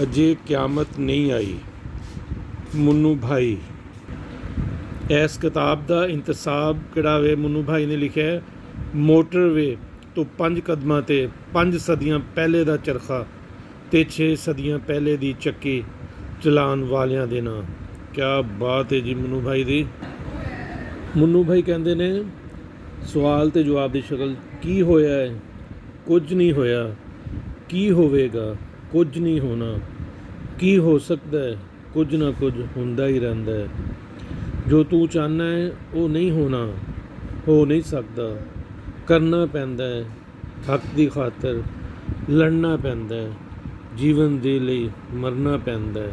ਅਜੇ ਕਿਆਮਤ ਨਹੀਂ ਆਈ। ਮੁੰਨੂ ਭਾਈ। ਇਸ ਕਿਤਾਬ ਦਾ ਇੰਤਸਾਬ ਕਿਹੜਾ ਵੇ ਮੁੰਨੂ ਭਾਈ ਨੇ ਲਿਖਿਆ ਮੋਟਰਵੇ ਤੋਂ 5 ਕਦਮਾਂ 'ਤੇ 5 ਸਦੀਆਂ ਪਹਿਲੇ ਦਾ ਚਰਖਾ ਅਤੇ 6 ਸਦੀਆਂ ਪਹਿਲੇ ਦੀ ਚੱਕੀ ਚਲਾਉਣ ਵਾਲਿਆਂ ਦੇ ਨਾਂ। ਕਿਆ ਬਾਤ ਹੈ ਜੀ ਮੁੰਨੂ ਭਾਈ ਦੀ। ਮੁੰਨੂ ਭਾਈ ਕਹਿੰਦੇ ਨੇ ਸਵਾਲ ਅਤੇ ਜਵਾਬ ਦੀ ਸ਼ਕਲ ਕੀ ਹੋਇਆ ਹੈ? ਕੁਝ ਨਹੀਂ ਹੋਇਆ। ਕੀ ਹੋਵੇਗਾ? ਕੁਝ ਨਹੀਂ ਹੋਣਾ। ਕੀ ਹੋ ਸਕਦਾ ਹੈ? ਕੁਝ ਨਾ ਕੁਝ ਹੁੰਦਾ ਹੀ ਰਹਿੰਦਾ ਹੈ। ਜੋ ਤੂੰ ਚਾਹੁੰਦਾ ਹੈ ਉਹ ਨਹੀਂ ਹੋਣਾ, ਹੋ ਨਹੀਂ ਸਕਦਾ। ਕਰਨਾ ਪੈਂਦਾ ਹੈ, ਹੱਕ ਦੀ ਖਾਤਰ ਲੜਨਾ ਪੈਂਦਾ ਹੈ, ਜੀਵਨ ਦੇ ਲਈ ਮਰਨਾ ਪੈਂਦਾ ਹੈ।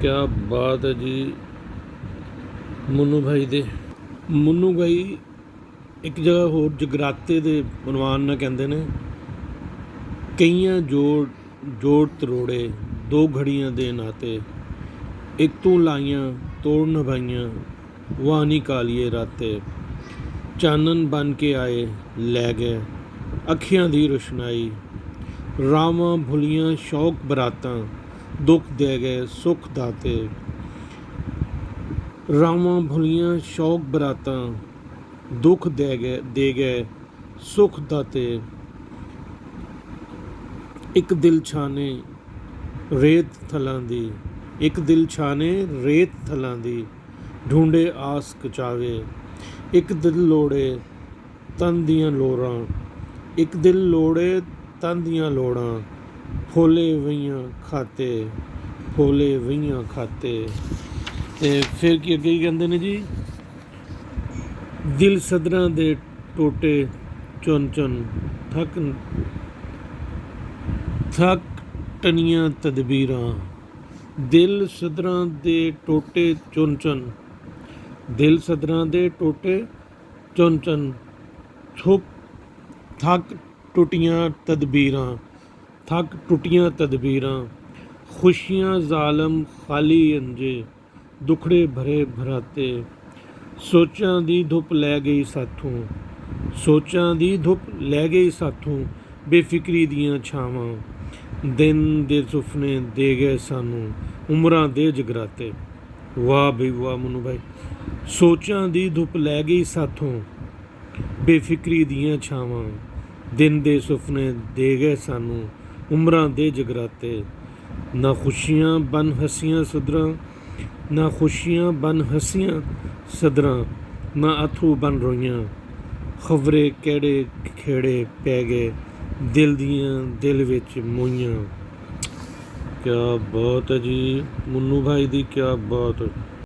ਕਿਆ ਬਾਤ ਹੈ ਜੀ ਮੁੰਨੂ ਭਾਈ ਦੇ। ਮੁੰਨੂ ਭਾਈ ਇੱਕ ਜਗ੍ਹਾ ਹੋਰ ਜਗਰਾਤੇ ਦੇ ਉਨਵਾਨ ਨਾਲ ਕਹਿੰਦੇ ਨੇ ਕਈਆਂ ਜੋੜ ਤਰੋੜੇ ਦੋ ਘੜੀਆਂ ਦੇ ਨਾਤੇ, ਇੱਕ ਤੂੰ ਲਾਈਆਂ ਤੋੜ ਨਿਭਾਈਆਂ ਵਾਹ ਨੀ ਕਾਲੀਏ ਰਾਤੇ। ਚਾਨਣ ਬਣ ਕੇ ਆਏ ਲੈ ਗਏ ਅੱਖੀਆਂ ਦੀ ਰੁਸ਼ਨਾਈ, ਰਾਵਾਂ ਭੁੱਲੀਆਂ ਸ਼ੌਕ ਬਰਾਤਾਂ ਦੁੱਖ ਦੇ ਗਏ ਸੁੱਖ ਦਾਤੇ। ਰਾਵਾਂ ਭੁੱਲੀਆਂ ਸ਼ੌਕ ਬਰਾਤਾਂ ਦੁੱਖ ਦੇ ਗਏ ਸੁੱਖ ਦਾਤੇ। ਇੱਕ ਦਿਲ ਛਾਣੇ ਰੇਤ ਥਲਾਂ ਦੀ, ਇੱਕ ਦਿਲ ਛਾਣੇ ਰੇਤ ਥਲਾਂ ਦੀ, ਢੂੰਡੇ ਆਸ ਕਚਾਵੇ। ਇੱਕ ਦਿਲ ਲੋੜੇ ਤਨ ਦੀਆਂ ਲੋੜਾਂ, ਇੱਕ ਦਿਲ ਲੋੜੇ ਤਨ ਦੀਆਂ ਲੋੜਾਂ, ਫੋਲੇ ਵਹੀਆਂ ਖਾਤੇ, ਫੋਲੇ ਵਹੀਆਂ ਖਾਤੇ। ਅਤੇ ਫਿਰ ਕੀ ਅੱਗੇ ਹੀ ਕਹਿੰਦੇ ਨੇ ਜੀ ਦਿਲ ਸਦਰਾਂ ਦੇ ਟੋਟੇ ਚੁਣ ਚੁਣ ਥੱਕ ਟਣੀਆਂ ਤਦਬੀਰਾਂ। ਦਿਲ ਸਦਰਾਂ ਦੇ ਟੋਟੇ ਚੁਣ ਚੁਣ, ਦਿਲ ਸਦਰਾਂ ਦੇ ਟੋਟੇ ਚੁਣ ਚੁਣ ਥੱਕ ਟੁੱਟੀਆਂ ਤਦਬੀਰਾਂ, ਥੱਕ ਟੁੱਟੀਆਂ ਤਦਬੀਰਾਂ। ਖੁਸ਼ੀਆਂ ਜ਼ਾਲਮ ਖਾਲੀ ਅੰਜੇ, ਦੁਖੜੇ ਭਰੇ ਭਰਾਤੇ। ਸੋਚਾਂ ਦੀ ਧੁੱਪ ਲੈ ਗਈ ਸਾਥੋਂ, ਸੋਚਾਂ ਦੀ ਧੁੱਪ ਲੈ ਗਈ ਸਾਥੋਂ, ਬੇਫਿਕਰੀ ਦੀਆਂ ਛਾਵਾਂ। ਦਿਨ ਦੇ ਸੁਪਨੇ ਦੇ ਗਏ ਸਾਨੂੰ, ਉਮਰਾਂ ਦੇ ਜਗਰਾਤੇ। ਵਾਹ ਬਈ ਵਾਹ ਮੁੰਨੂ ਭਾਈ। ਸੋਚਾਂ ਦੀ ਧੁੱਪ ਲੈ ਗਈ ਸਾਥੋਂ, ਬੇਫਿਕਰੀ ਦੀਆਂ ਛਾਵਾਂ। ਦਿਨ ਦੇ ਸੁਪਨੇ ਦੇ ਗਏ ਸਾਨੂੰ, ਉਮਰਾਂ ਦੇ ਜਗਰਾਤੇ। ਨਾ ਖੁਸ਼ੀਆਂ ਬਨ ਹੱਸੀਆਂ ਸਦਰਾਂ, ਨਾ ਖੁਸ਼ੀਆਂ ਬਨ ਹੱਸੀਆਂ ਸਦਰਾਂ, ਨਾ ਅਥਰੂ ਬਨ ਰੋਈਆਂ। ਖਬਰੇ ਕਿਹੜੇ ਖੇੜੇ ਪੈ ਗਏ ਦਿਲ ਦੀਆਂ ਦਿਲ ਵਿੱਚ ਮੋਈਆਂ। ਕਿਆ ਬਾਤ ਹੈ ਜੀ ਮੁੰਨੂ ਭਾਈ ਦੀ, ਕਿਆ ਬਾਤ ਹੈ।